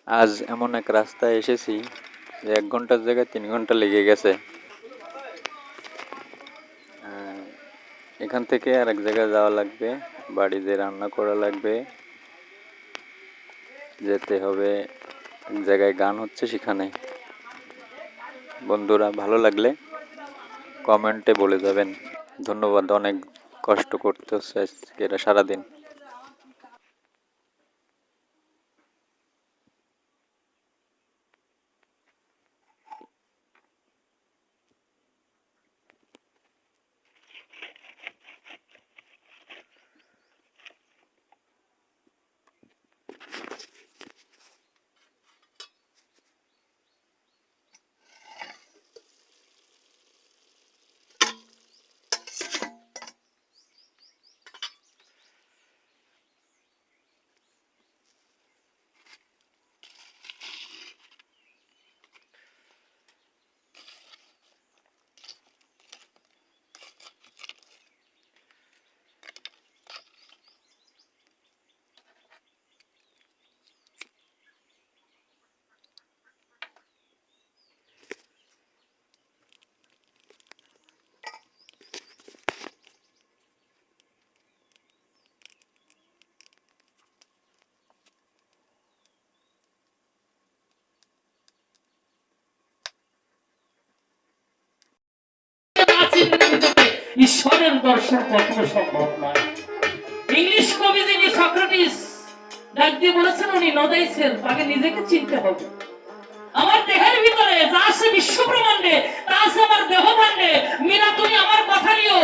আজ এমন এক রাস্তায় এসেছি যে 1 ঘন্টার জায়গায় 3 ঘন্টা লেগে গেছে। এখান থেকে আর এক জায়গায় যাওয়া লাগবে, বাড়িতে রান্না করা লাগবে, যেতে হবে এক জায়গায় গান হচ্ছে সেখানে। বন্ধুরা ভালো লাগলে কমেন্টে বলে যাবেন। ধন্যবাদ, অনেক কষ্ট করতে হচ্ছে আজকে এরা সারাদিন। ঈশ্বরের দর্শন কখনো সম্ভব নয়। ইংলিশ কবি যিনি সক্রেটিস ডাক দিয়ে বলেছেন, উনি নো দাই সেলফ, আগে নিজেকে চিনতে হবে। আমার দেহের ভিতরে যা আছে বিশ্ব ব্রহ্মাণ্ডে, তা আছে আমার দেহ ভাণ্ডে। মীরা, তুমি আমার কথা নিও।